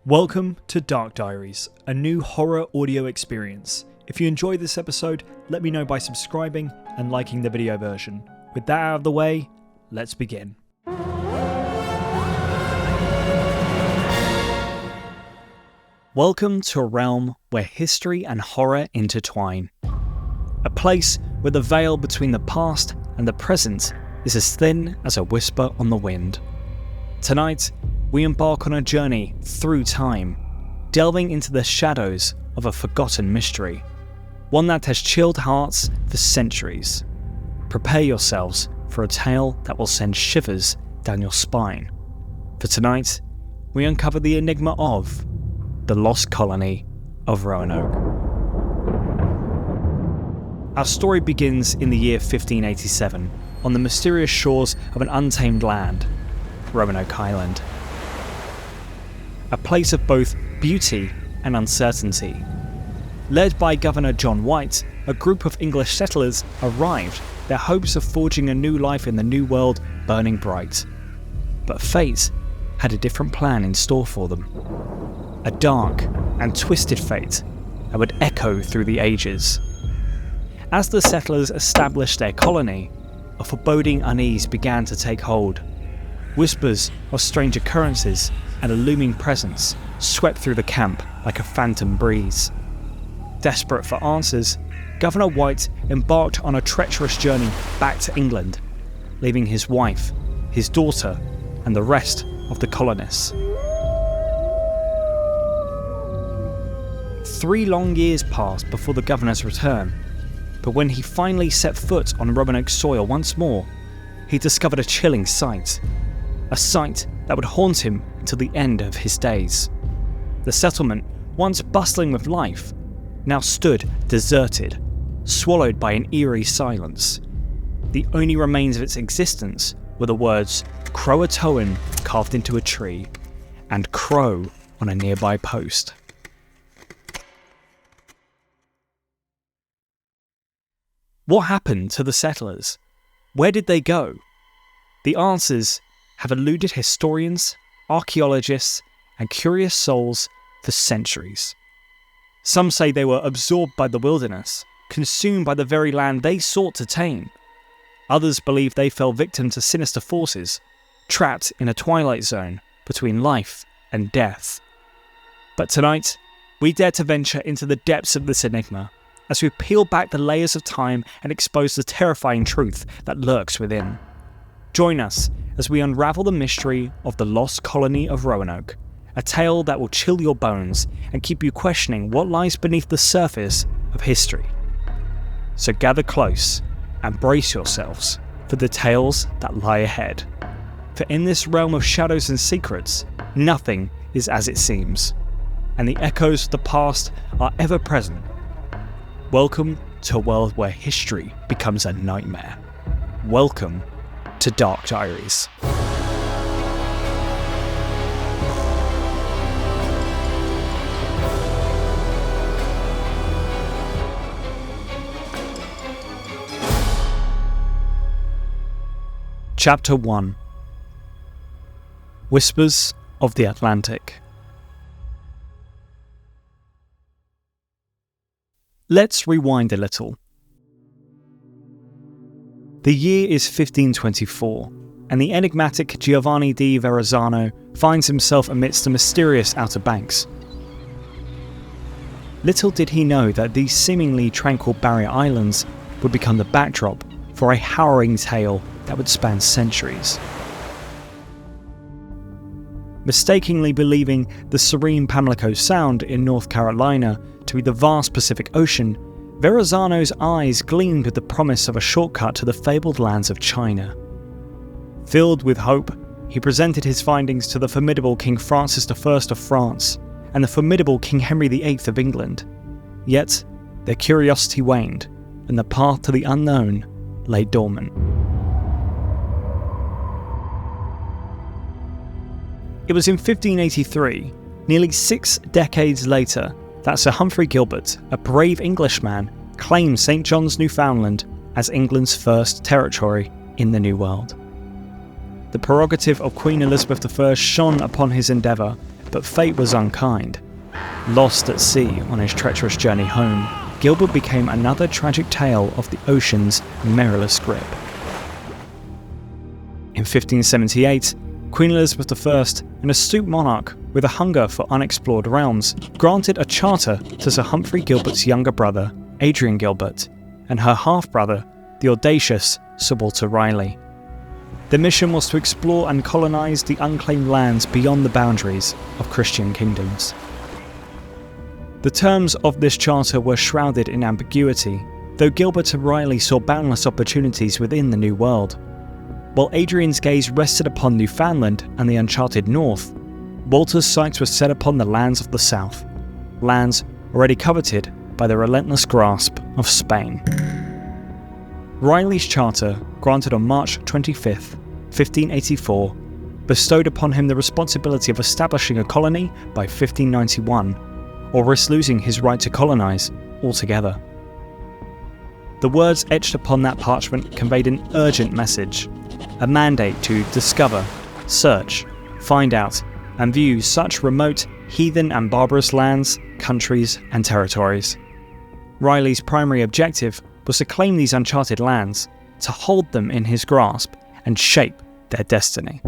Welcome to Dark Diaries, a new horror audio experience. If you enjoyed this episode, let me know by subscribing and liking the video version. With that out of the way, let's begin. Welcome to a realm where history and horror intertwine. A place where the veil between the past and the present is as thin as a whisper on the wind. Tonight, we embark on a journey through time, delving into the shadows of a forgotten mystery, one that has chilled hearts for centuries. Prepare yourselves for a tale that will send shivers down your spine. For tonight, we uncover the enigma of the Lost Colony of Roanoke. Our story begins in the year 1587, on the mysterious shores of an untamed land, Roanoke Island. A place of both beauty and uncertainty. Led by Governor John White, a group of English settlers arrived, their hopes of forging a new life in the New World burning bright. But fate had a different plan in store for them. A dark and twisted fate that would echo through the ages. As the settlers established their colony, a foreboding unease began to take hold. Whispers of strange occurrences and a looming presence swept through the camp like a phantom breeze. Desperate for answers, Governor White embarked on a treacherous journey back to England, leaving his wife, his daughter, and the rest of the colonists. 3 long years passed before the governor's return, but when he finally set foot on Roanoke soil once more, he discovered a chilling sight. A sight that would haunt him until the end of his days. The settlement, once bustling with life, now stood deserted, swallowed by an eerie silence. The only remains of its existence were the words Croatoan carved into a tree and Crow on a nearby post. What happened to the settlers? Where did they go? The answers have eluded historians, archaeologists, and curious souls for centuries. Some say they were absorbed by the wilderness, consumed by the very land they sought to tame. Others believe they fell victim to sinister forces, trapped in a twilight zone between life and death. But tonight, we dare to venture into the depths of this enigma, as we peel back the layers of time and expose the terrifying truth that lurks within. Join us as we unravel the mystery of the Lost Colony of Roanoke, a tale that will chill your bones and keep you questioning what lies beneath the surface of history. So gather close and brace yourselves for the tales that lie ahead. For in this realm of shadows and secrets, nothing is as it seems, and the echoes of the past are ever present. Welcome to a world where history becomes a nightmare. Welcome to Dark Diaries. Chapter 1. Whispers of the Atlantic. Let's rewind a little. The year is 1524, and the enigmatic Giovanni di Verrazzano finds himself amidst the mysterious Outer Banks. Little did he know that these seemingly tranquil barrier islands would become the backdrop for a harrowing tale that would span centuries. Mistakenly believing the serene Pamlico Sound in North Carolina to be the vast Pacific Ocean, Verrazzano's eyes gleamed with the promise of a shortcut to the fabled lands of China. Filled with hope, he presented his findings to the formidable King Francis I of France and the formidable King Henry VIII of England. Yet, their curiosity waned, and the path to the unknown lay dormant. It was in 1583, nearly 6 decades later, that Sir Humphrey Gilbert, a brave Englishman, claimed St. John's, Newfoundland as England's first territory in the New World. The prerogative of Queen Elizabeth I shone upon his endeavour, But fate was unkind. Lost at sea on his treacherous journey home, Gilbert became another tragic tale of the ocean's meriless grip. In 1578, Queen Elizabeth I, an astute monarch with a hunger for unexplored realms, granted a charter to Sir Humphrey Gilbert's younger brother, Adrian Gilbert, and her half-brother, the audacious Sir Walter Raleigh. Their mission was to explore and colonise the unclaimed lands beyond the boundaries of Christian kingdoms. The terms of this charter were shrouded in ambiguity, though Gilbert and Raleigh saw boundless opportunities within the New World. While Adrian's gaze rested upon Newfoundland and the uncharted north, Walter's sights were set upon the lands of the south, lands already coveted by the relentless grasp of Spain. Raleigh's charter, granted on March 25, 1584, bestowed upon him the responsibility of establishing a colony by 1591, or risk losing his right to colonise altogether. The words etched upon that parchment conveyed an urgent message, a mandate to discover, search, find out, and view such remote, heathen and barbarous lands, countries and territories. Raleigh's primary objective was to claim these uncharted lands, to hold them in his grasp and shape their destiny.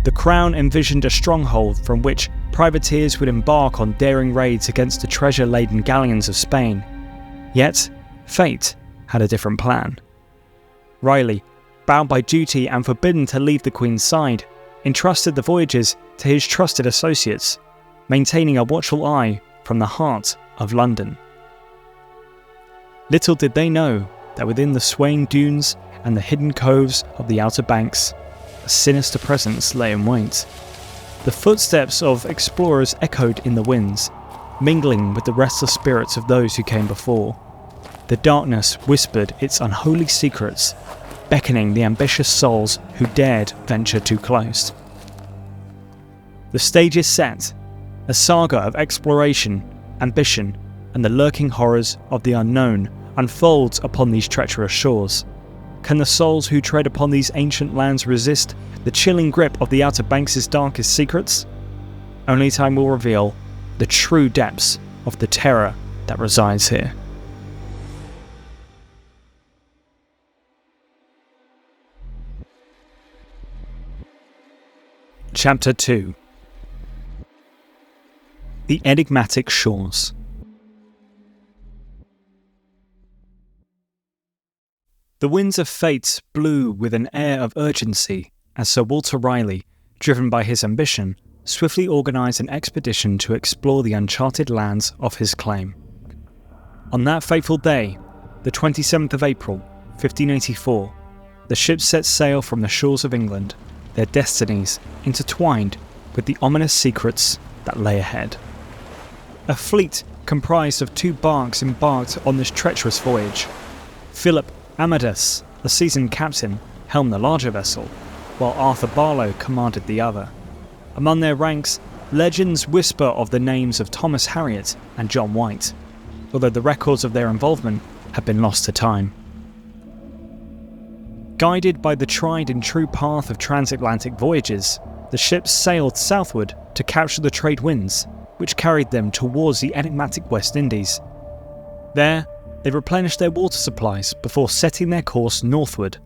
The Crown envisioned a stronghold from which privateers would embark on daring raids against the treasure-laden galleons of Spain. Yet, fate had a different plan. Raleigh, bound by duty and forbidden to leave the Queen's side, entrusted the voyages to his trusted associates, maintaining a watchful eye from the heart of London. Little did they know that within the swaying dunes and the hidden coves of the Outer Banks, a sinister presence lay in wait. The footsteps of explorers echoed in the winds, mingling with the restless spirits of those who came before. The darkness whispered its unholy secrets, beckoning the ambitious souls who dared venture too close. The stage is set, a saga of exploration, ambition, and the lurking horrors of the unknown unfolds upon these treacherous shores. Can the souls who tread upon these ancient lands resist the chilling grip of the Outer Banks' darkest secrets? Only time will reveal the true depths of the terror that resides here. Chapter 2. The Enigmatic Shores. The winds of fate blew with an air of urgency as Sir Walter Raleigh, driven by his ambition, swiftly organised an expedition to explore the uncharted lands of his claim. On that fateful day, the 27th of April, 1584, the ships set sail from the shores of England, their destinies intertwined with the ominous secrets that lay ahead. A fleet comprised of 2 barks embarked on this treacherous voyage. Philip Amadas, a seasoned captain, helmed the larger vessel, while Arthur Barlow commanded the other. Among their ranks, legends whisper of the names of Thomas Harriot and John White, although the records of their involvement have been lost to time. Guided by the tried and true path of transatlantic voyages, the ships sailed southward to capture the trade winds, which carried them towards the enigmatic West Indies. There, they replenished their water supplies before setting their course northward,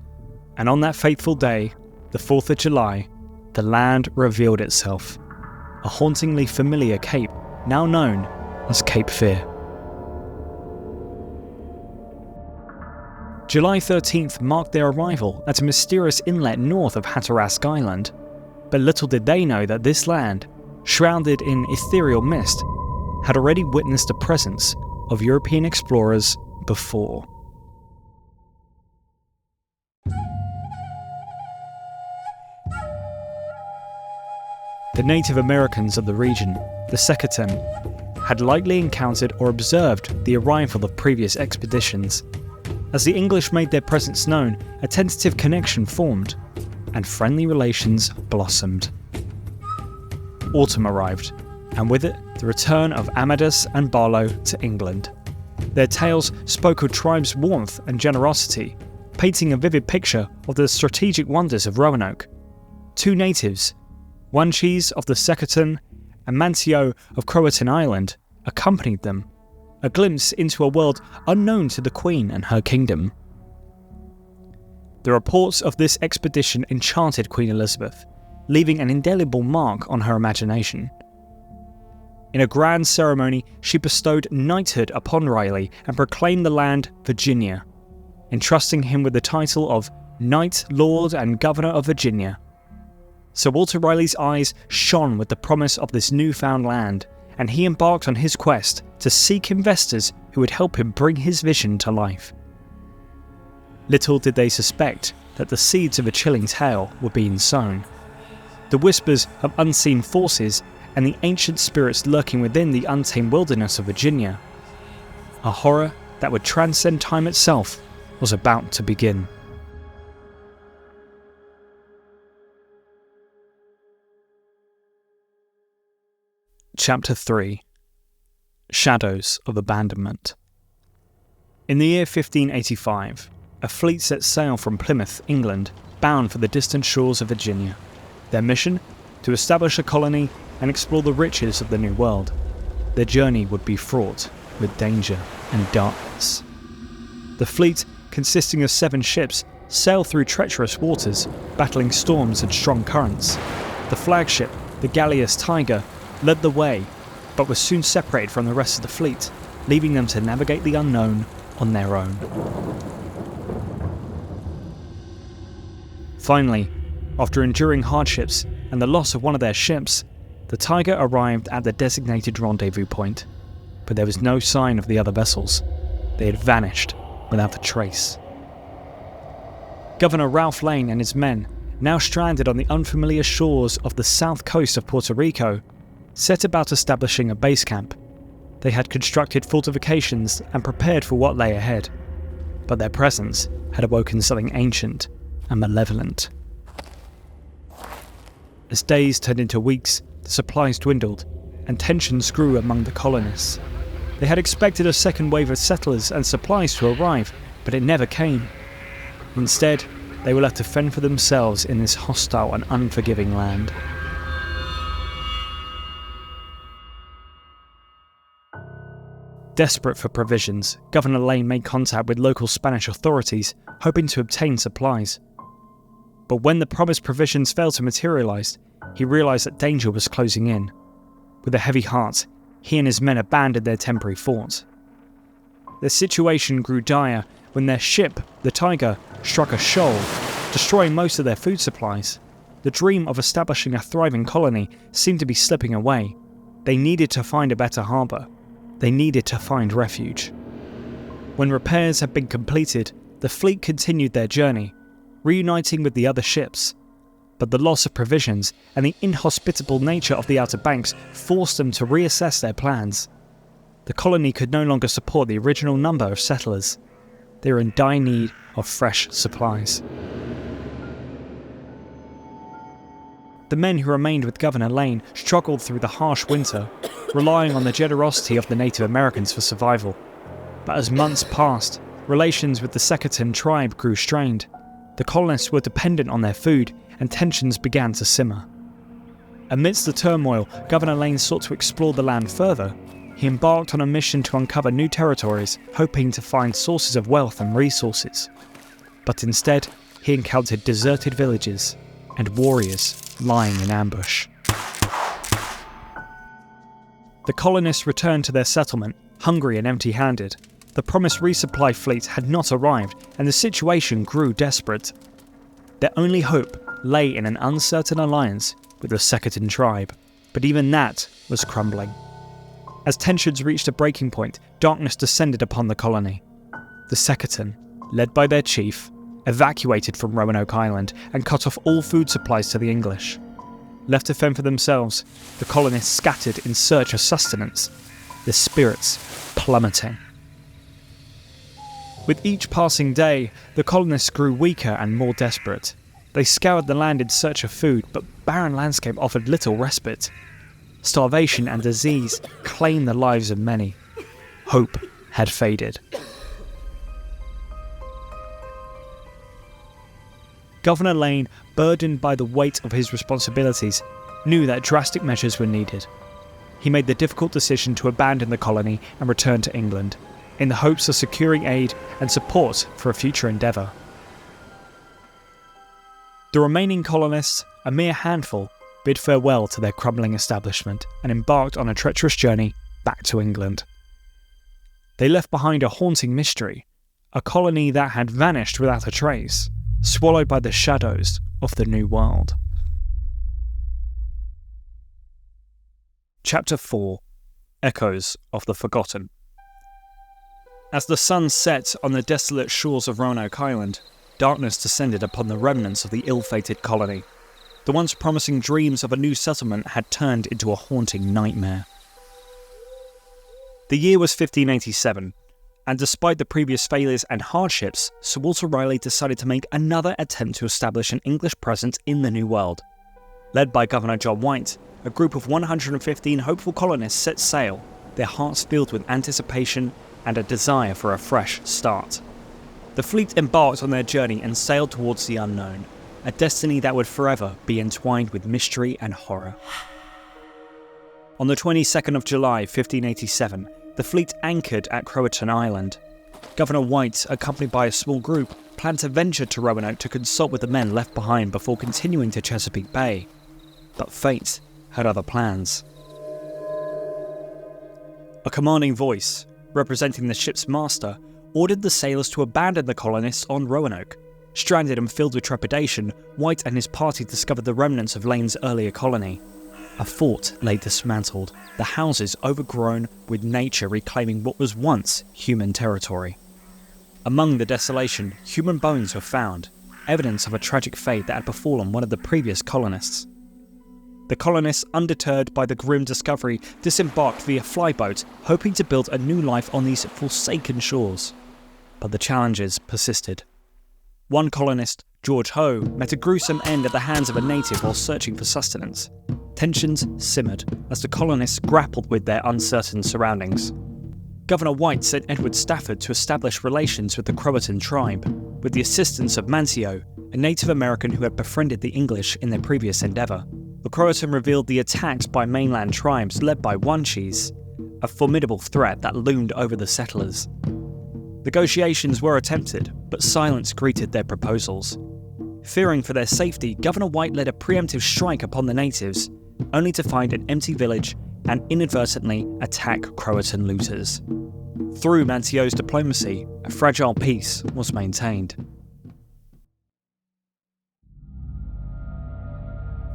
and on that fateful day, the 4th of July, the land revealed itself, a hauntingly familiar cape now known as Cape Fear. July 13th marked their arrival at a mysterious inlet north of Hatteras Island, but little did they know that this land, shrouded in ethereal mist, had already witnessed the presence of European explorers before. The Native Americans of the region, the Secottem, had likely encountered or observed the arrival of previous expeditions. As the English made their presence known, a tentative connection formed, and friendly relations blossomed. Autumn arrived, and with it the return of Amadas and Barlow to England. Their tales spoke of tribes' warmth and generosity, painting a vivid picture of the strategic wonders of Roanoke. 2 natives, Wanchese of the Seckerton and Mancio of Croatan Island, accompanied them, a glimpse into a world unknown to the Queen and her kingdom. The reports of this expedition enchanted Queen Elizabeth, leaving an indelible mark on her imagination. In a grand ceremony, she bestowed knighthood upon Riley and proclaimed the land Virginia, entrusting him with the title of Knight, Lord and Governor of Virginia. Sir Walter Riley's eyes shone with the promise of this newfound land, and he embarked on his quest to seek investors who would help him bring his vision to life. Little did they suspect that the seeds of a chilling tale were being sown. The whispers of unseen forces and the ancient spirits lurking within the untamed wilderness of Virginia. A horror that would transcend time itself was about to begin. Chapter 3. Shadows of Abandonment. In the year 1585, a fleet set sail from Plymouth, England, bound for the distant shores of Virginia. Their mission? To establish a colony and explore the riches of the New World. Their journey would be fraught with danger and darkness. The fleet, consisting of 7 ships, sailed through treacherous waters, battling storms and strong currents. The flagship, the galleass Tiger, led the way, but was soon separated from the rest of the fleet, leaving them to navigate the unknown on their own. Finally, after enduring hardships and the loss of one of their ships, the Tiger arrived at the designated rendezvous point, but there was no sign of the other vessels. They had vanished without a trace. Governor Ralph Lane and his men, now stranded on the unfamiliar shores of the south coast of Puerto Rico, set about establishing a base camp. They had constructed fortifications and prepared for what lay ahead, but their presence had awoken something ancient and malevolent. As days turned into weeks, the supplies dwindled, and tensions grew among the colonists. They had expected a second wave of settlers and supplies to arrive, but it never came. Instead, they were left to fend for themselves in this hostile and unforgiving land. Desperate for provisions, Governor Lane made contact with local Spanish authorities, hoping to obtain supplies. But when the promised provisions failed to materialise, he realised that danger was closing in. With a heavy heart, he and his men abandoned their temporary fort. Their situation grew dire when their ship, the Tiger, struck a shoal, destroying most of their food supplies. The dream of establishing a thriving colony seemed to be slipping away. They needed to find a better harbour. They needed to find refuge. When repairs had been completed, the fleet continued their journey, reuniting with the other ships. But the loss of provisions and the inhospitable nature of the Outer Banks forced them to reassess their plans. The colony could no longer support the original number of settlers. They were in dire need of fresh supplies. The men who remained with Governor Lane struggled through the harsh winter, relying on the generosity of the Native Americans for survival. But as months passed, relations with the Seckerton tribe grew strained. The colonists were dependent on their food, and tensions began to simmer. Amidst the turmoil, Governor Lane sought to explore the land further. He embarked on a mission to uncover new territories, hoping to find sources of wealth and resources. But instead, he encountered deserted villages and warriors lying in ambush. The colonists returned to their settlement, hungry and empty-handed. The promised resupply fleet had not arrived, and the situation grew desperate. Their only hope lay in an uncertain alliance with the Seckerton tribe, but even that was crumbling. As tensions reached a breaking point, darkness descended upon the colony. The Seckerton, led by their chief, evacuated from Roanoke Island and cut off all food supplies to the English. Left to fend for themselves, the colonists scattered in search of sustenance, their spirits plummeting. With each passing day, the colonists grew weaker and more desperate. They scoured the land in search of food, but barren landscape offered little respite. Starvation and disease claimed the lives of many. Hope had faded. Governor Lane burdened by the weight of his responsibilities, knew that drastic measures were needed. He made the difficult decision to abandon the colony and return to England, in the hopes of securing aid and support for a future endeavour. The remaining colonists, a mere handful, bid farewell to their crumbling establishment and embarked on a treacherous journey back to England. They left behind a haunting mystery, a colony that had vanished without a trace, swallowed by the shadows of the New World. Chapter 4: Echoes of the Forgotten. As the sun set on the desolate shores of Roanoke Island, darkness descended upon the remnants of the ill-fated colony. The once promising dreams of a new settlement had turned into a haunting nightmare. The year was 1587, and despite the previous failures and hardships, Sir Walter Raleigh decided to make another attempt to establish an English presence in the New World. Led by Governor John White, a group of 115 hopeful colonists set sail, their hearts filled with anticipation and a desire for a fresh start. The fleet embarked on their journey and sailed towards the unknown, a destiny that would forever be entwined with mystery and horror. On the 22nd of July, 1587, the fleet anchored at Croatan Island. Governor White, accompanied by a small group, planned to venture to Roanoke to consult with the men left behind before continuing to Chesapeake Bay. But fate had other plans. A commanding voice, representing the ship's master, ordered the sailors to abandon the colonists on Roanoke. Stranded and filled with trepidation, White and his party discovered the remnants of Lane's earlier colony. A fort lay dismantled, the houses overgrown, with nature reclaiming what was once human territory. Among the desolation, human bones were found, evidence of a tragic fate that had befallen one of the previous colonists. The colonists, undeterred by the grim discovery, disembarked via flyboat, hoping to build a new life on these forsaken shores. But the challenges persisted. One colonist, George Hoe, met a gruesome end at the hands of a native while searching for sustenance. Tensions simmered as the colonists grappled with their uncertain surroundings. Governor White sent Edward Stafford to establish relations with the Croatan tribe, with the assistance of Mancio, a Native American who had befriended the English in their previous endeavour. The Croatan revealed the attacks by mainland tribes led by Wanchese, a formidable threat that loomed over the settlers. Negotiations were attempted, but silence greeted their proposals. Fearing for their safety, Governor White led a preemptive strike upon the natives, only to find an empty village and inadvertently attack Croatan looters. Through Mancio's diplomacy, a fragile peace was maintained.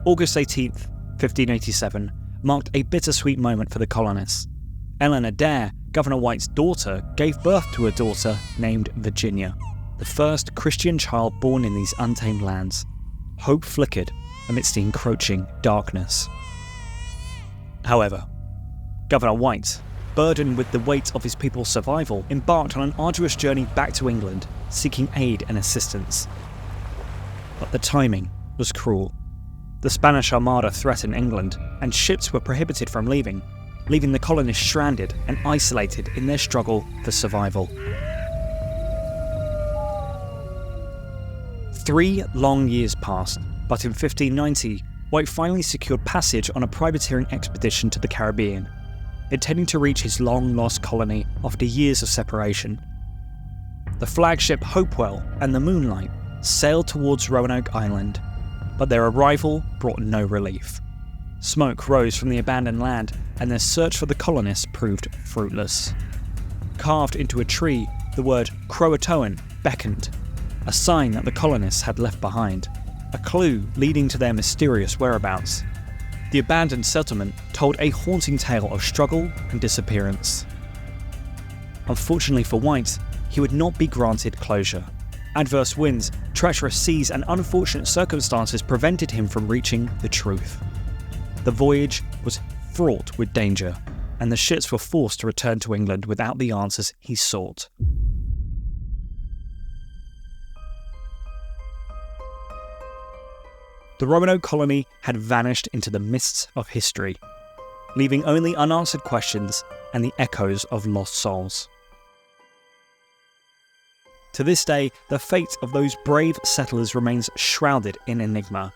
August 18th, 1587, marked a bittersweet moment for the colonists. Ellen Adair, Governor White's daughter, gave birth to a daughter named Virginia, the first Christian child born in these untamed lands. Hope flickered amidst the encroaching darkness. However, Governor White, burdened with the weight of his people's survival, embarked on an arduous journey back to England, seeking aid and assistance. But the timing was cruel. The Spanish Armada threatened England, and ships were prohibited from leaving the colonists stranded and isolated in their struggle for survival. 3 long years passed, but in 1590, White finally secured passage on a privateering expedition to the Caribbean, intending to reach his long-lost colony after years of separation. The flagship Hopewell and the Moonlight sailed towards Roanoke Island, but their arrival brought no relief. Smoke rose from the abandoned land, and their search for the colonists proved fruitless. Carved into a tree, the word Croatoan beckoned, a sign that the colonists had left behind, a clue leading to their mysterious whereabouts. The abandoned settlement told a haunting tale of struggle and disappearance. Unfortunately for White, he would not be granted closure. Adverse winds, treacherous seas, and unfortunate circumstances prevented him from reaching the truth. The voyage was fraught with danger, and the ships were forced to return to England without the answers he sought. The Roanoke colony had vanished into the mists of history, leaving only unanswered questions and the echoes of lost souls. To this day, the fate of those brave settlers remains shrouded in enigma.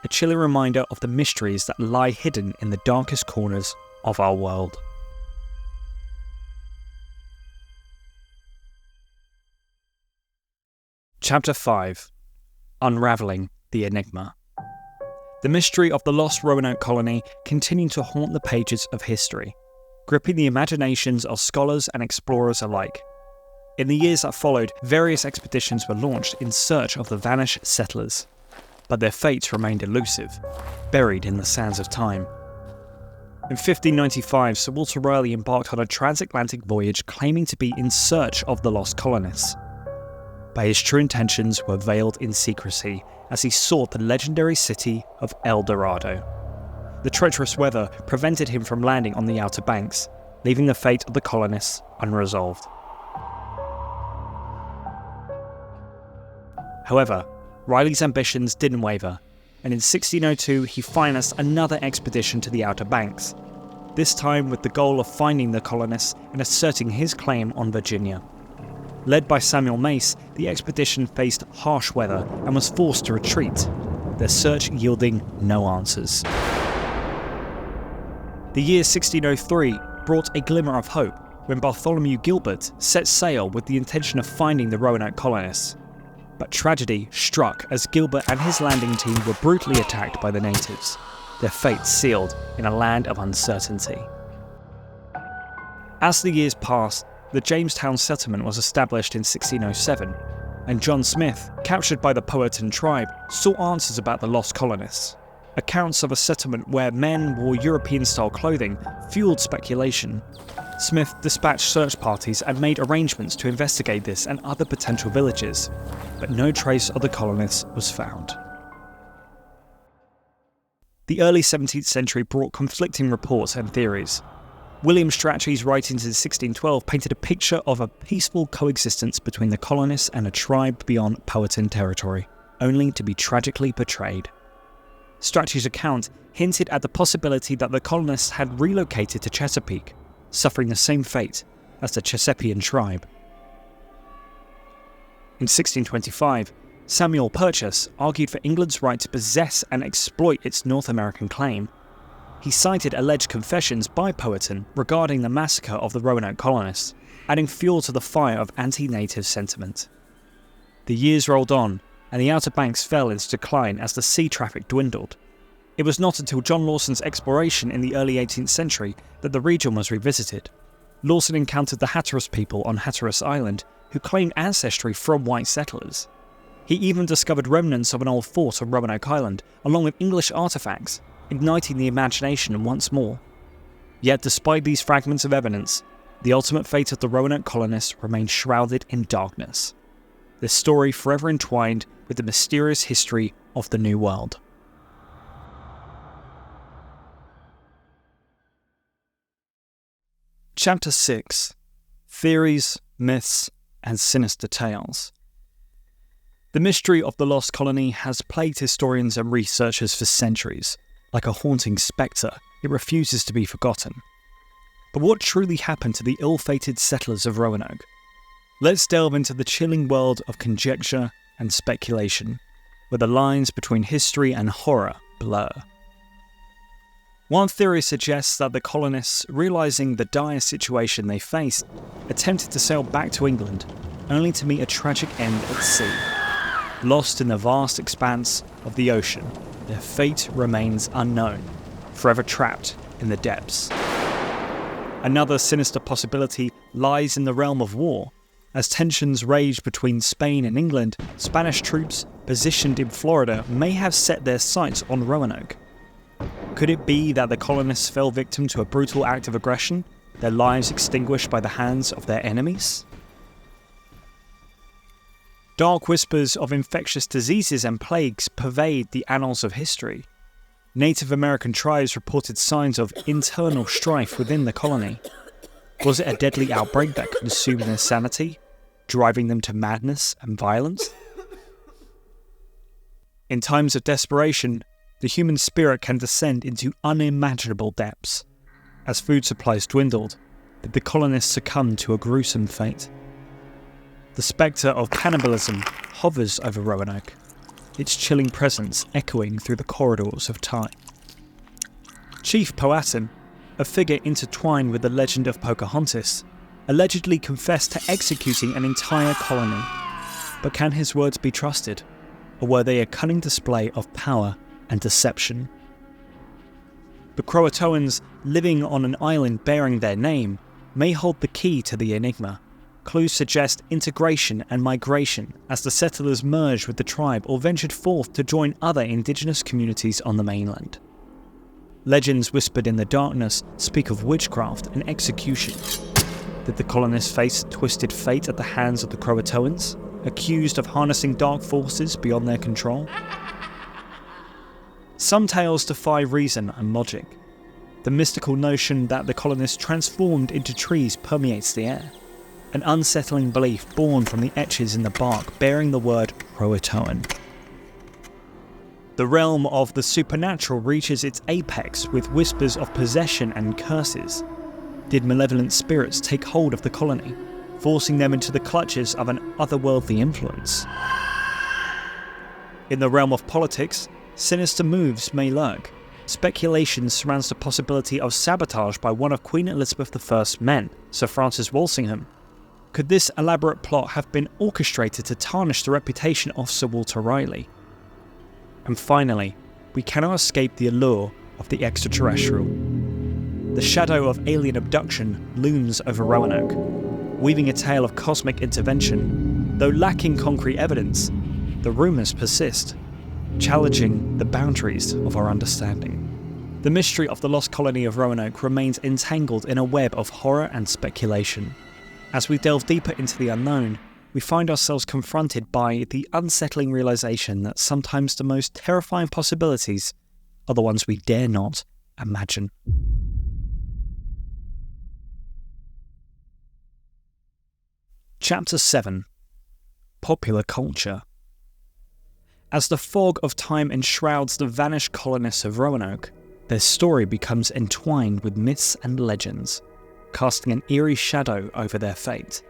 A chilling reminder of the mysteries that lie hidden in the darkest corners of our world. Chapter 5. Unraveling the Enigma. The mystery of the lost Roanoke colony continued to haunt the pages of history, gripping the imaginations of scholars and explorers alike. In the years that followed, various expeditions were launched in search of the vanished settlers, but their fates remained elusive, buried in the sands of time. In 1595, Sir Walter Raleigh embarked on a transatlantic voyage claiming to be in search of the lost colonists. But his true intentions were veiled in secrecy as he sought the legendary city of El Dorado. The treacherous weather prevented him from landing on the Outer Banks, leaving the fate of the colonists unresolved. However, Raleigh's ambitions didn't waver, and in 1602 he financed another expedition to the Outer Banks, this time with the goal of finding the colonists and asserting his claim on Virginia. Led by Samuel Mace, the expedition faced harsh weather and was forced to retreat, their search yielding no answers. The year 1603 brought a glimmer of hope when Bartholomew Gilbert set sail with the intention of finding the Roanoke colonists. But tragedy struck as Gilbert and his landing team were brutally attacked by the natives, their fate sealed in a land of uncertainty. As the years passed, the Jamestown settlement was established in 1607, and John Smith, captured by the Powhatan tribe, sought answers about the lost colonists. Accounts of a settlement where men wore European-style clothing fueled speculation. Smith dispatched search parties and made arrangements to investigate this and other potential villages, but no trace of the colonists was found. The early 17th century brought conflicting reports and theories. William Strachey's writings in 1612 painted a picture of a peaceful coexistence between the colonists and a tribe beyond Powhatan territory, only to be tragically betrayed. Strachey's account hinted at the possibility that the colonists had relocated to Chesapeake, suffering the same fate as the Chesapeakean tribe. In 1625, Samuel Purchas argued for England's right to possess and exploit its North American claim. He cited alleged confessions by Powhatan regarding the massacre of the Roanoke colonists, adding fuel to the fire of anti-native sentiment. The years rolled on, and the Outer Banks fell into decline as the sea traffic dwindled. It was not until John Lawson's exploration in the early 18th century that the region was revisited. Lawson encountered the Hatteras people on Hatteras Island, who claimed ancestry from white settlers. He even discovered remnants of an old fort on Roanoke Island, along with English artefacts, igniting the imagination once more. Yet despite these fragments of evidence, the ultimate fate of the Roanoke colonists remained shrouded in darkness. This story forever entwined with the mysterious history of the New World. Chapter 6. Theories, Myths, and Sinister Tales. The mystery of the lost colony has plagued historians and researchers for centuries. Like a haunting spectre, it refuses to be forgotten. But what truly happened to the ill-fated settlers of Roanoke? Let's delve into the chilling world of conjecture and speculation, where the lines between history and horror blur. One theory suggests that the colonists, realizing the dire situation they faced, attempted to sail back to England, only to meet a tragic end at sea. Lost in the vast expanse of the ocean, their fate remains unknown, forever trapped in the depths. Another sinister possibility lies in the realm of war. As tensions rage between Spain and England, Spanish troops positioned in Florida may have set their sights on Roanoke. Could it be that the colonists fell victim to a brutal act of aggression, their lives extinguished by the hands of their enemies? Dark whispers of infectious diseases and plagues pervade the annals of history. Native American tribes reported signs of internal strife within the colony. Was it a deadly outbreak that consumed their sanity, driving them to madness and violence? In times of desperation, the human spirit can descend into unimaginable depths. As food supplies dwindled, did the colonists succumb to a gruesome fate? The spectre of cannibalism hovers over Roanoke, its chilling presence echoing through the corridors of time. Chief Powhatan, a figure intertwined with the legend of Pocahontas, allegedly confessed to executing an entire colony. But can his words be trusted, or were they a cunning display of power and deception? The Croatoans living on an island bearing their name may hold the key to the enigma. Clues suggest integration and migration as the settlers merged with the tribe or ventured forth to join other indigenous communities on the mainland. Legends whispered in the darkness speak of witchcraft and execution. Did the colonists face twisted fate at the hands of the Croatoans, accused of harnessing dark forces beyond their control? Some tales defy reason and logic. The mystical notion that the colonists transformed into trees permeates the air, an unsettling belief born from the etches in the bark bearing the word Croatoan. The realm of the supernatural reaches its apex with whispers of possession and curses. Did malevolent spirits take hold of the colony, forcing them into the clutches of an otherworldly influence? In the realm of politics, sinister moves may lurk. Speculation surrounds the possibility of sabotage by one of Queen Elizabeth I's men, Sir Francis Walsingham. Could this elaborate plot have been orchestrated to tarnish the reputation of Sir Walter Raleigh? And finally, we cannot escape the allure of the extraterrestrial. The shadow of alien abduction looms over Roanoke, weaving a tale of cosmic intervention. Though lacking concrete evidence, the rumours persist, challenging the boundaries of our understanding. The mystery of the Lost Colony of Roanoke remains entangled in a web of horror and speculation. As we delve deeper into the unknown, we find ourselves confronted by the unsettling realization that sometimes the most terrifying possibilities are the ones we dare not imagine. Chapter 7. Popular Culture. As the fog of time enshrouds the vanished colonists of Roanoke, their story becomes entwined with myths and legends, casting an eerie shadow over their fate.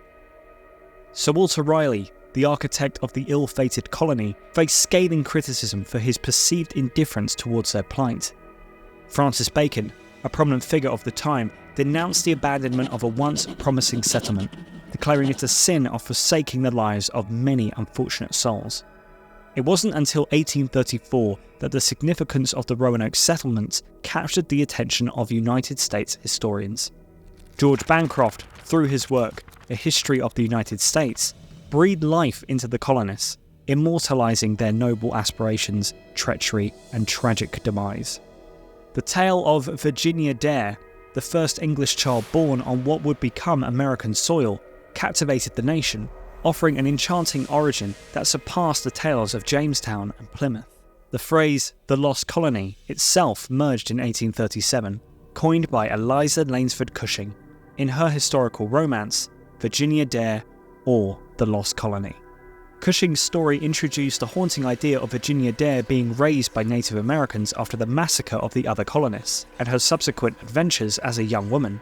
Sir Walter Raleigh, the architect of the ill-fated colony, faced scathing criticism for his perceived indifference towards their plight. Francis Bacon, a prominent figure of the time, denounced the abandonment of a once promising settlement, declaring it a sin of forsaking the lives of many unfortunate souls. It wasn't until 1834 that the significance of the Roanoke settlement captured the attention of United States historians. George Bancroft, through his work, A History of the United States, breathed life into the colonists, immortalizing their noble aspirations, treachery, and tragic demise. The tale of Virginia Dare, the first English child born on what would become American soil, captivated the nation, offering an enchanting origin that surpassed the tales of Jamestown and Plymouth. The phrase, the Lost Colony, itself merged in 1837, coined by Eliza Lanesford Cushing, in her historical romance, Virginia Dare, or The Lost Colony. Cushing's story introduced the haunting idea of Virginia Dare being raised by Native Americans after the massacre of the other colonists, and her subsequent adventures as a young woman.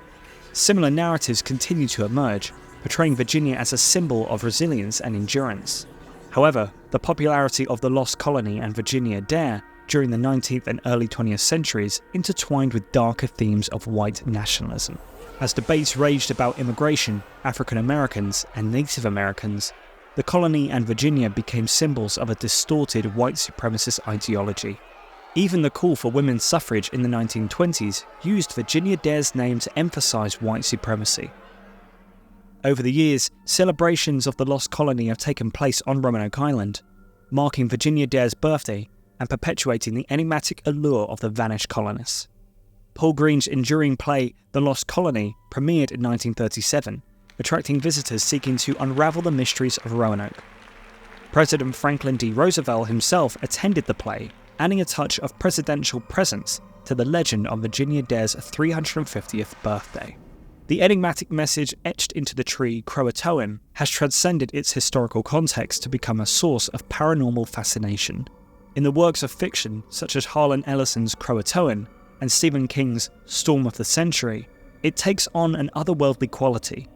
Similar narratives continue to emerge, portraying Virginia as a symbol of resilience and endurance. However, the popularity of The Lost Colony and Virginia Dare during the 19th and early 20th centuries intertwined with darker themes of white nationalism. As debates raged about immigration, African Americans, and Native Americans, the colony and Virginia became symbols of a distorted white supremacist ideology. Even the call for women's suffrage in the 1920s used Virginia Dare's name to emphasize white supremacy. Over the years, celebrations of the Lost Colony have taken place on Roanoke Island, marking Virginia Dare's birthday and perpetuating the enigmatic allure of the vanished colonists. Paul Green's enduring play The Lost Colony premiered in 1937, attracting visitors seeking to unravel the mysteries of Roanoke. President Franklin D. Roosevelt himself attended the play, adding a touch of presidential presence to the legend of Virginia Dare's 350th birthday. The enigmatic message etched into the tree Croatoan has transcended its historical context to become a source of paranormal fascination. In the works of fiction such as Harlan Ellison's Croatoan and Stephen King's Storm of the Century, it takes on an otherworldly quality.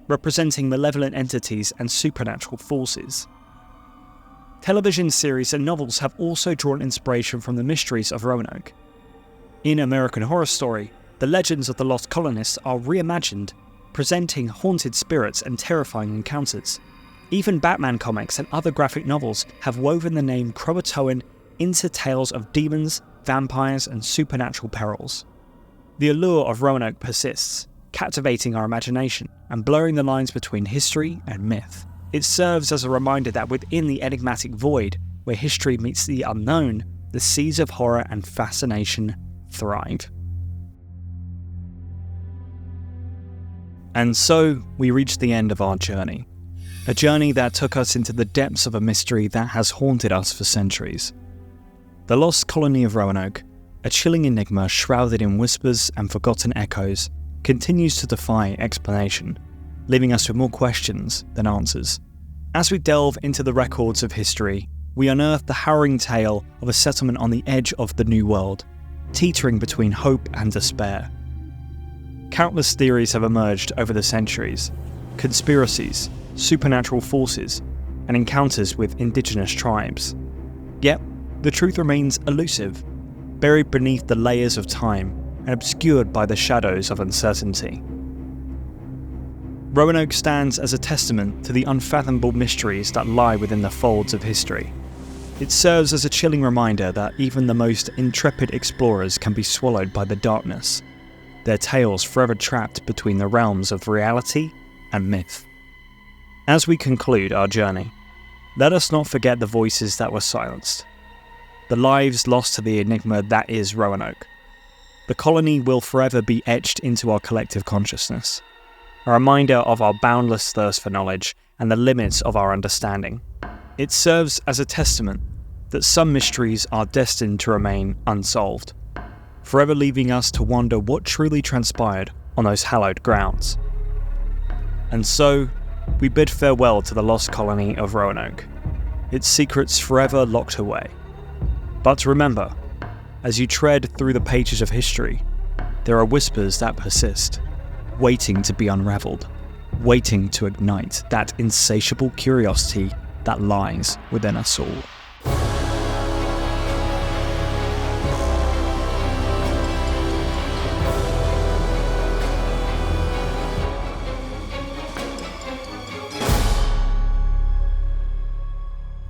representing malevolent entities and supernatural forces. Television series and novels have also drawn inspiration from the mysteries of Roanoke. In American Horror Story, the legends of the lost colonists are reimagined, presenting haunted spirits and terrifying encounters. Even Batman comics and other graphic novels have woven the name Croatoan into tales of demons, vampires, and supernatural perils. The allure of Roanoke persists, captivating our imagination and blurring the lines between history and myth. It serves as a reminder that within the enigmatic void, where history meets the unknown, the seeds of horror and fascination thrive. And so, we reach the end of our journey. A journey that took us into the depths of a mystery that has haunted us for centuries. The Lost Colony of Roanoke, a chilling enigma shrouded in whispers and forgotten echoes, continues to defy explanation, leaving us with more questions than answers. As we delve into the records of history, we unearth the harrowing tale of a settlement on the edge of the New World, teetering between hope and despair. Countless theories have emerged over the centuries: conspiracies, supernatural forces, and encounters with indigenous tribes. Yet, the truth remains elusive, buried beneath the layers of time and obscured by the shadows of uncertainty. Roanoke stands as a testament to the unfathomable mysteries that lie within the folds of history. It serves as a chilling reminder that even the most intrepid explorers can be swallowed by the darkness, their tales forever trapped between the realms of reality and myth. As we conclude our journey, let us not forget the voices that were silenced, the lives lost to the enigma that is Roanoke. The colony will forever be etched into our collective consciousness, a reminder of our boundless thirst for knowledge and the limits of our understanding. It serves as a testament that some mysteries are destined to remain unsolved, forever leaving us to wonder what truly transpired on those hallowed grounds. And so, we bid farewell to the Lost Colony of Roanoke, its secrets forever locked away. But remember, as you tread through the pages of history, there are whispers that persist, waiting to be unraveled, waiting to ignite that insatiable curiosity that lies within us all.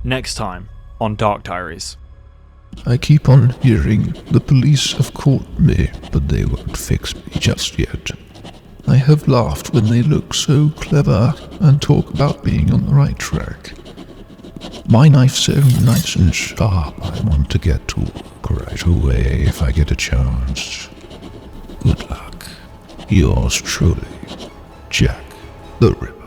Next time on Dark Diaries. I keep on hearing the police have caught me, but they won't fix me just yet. I have laughed when they look so clever and talk about being on the right track. My knife's so nice and sharp, I want to get to work right away if I get a chance. Good luck. Yours truly, Jack the Ripper.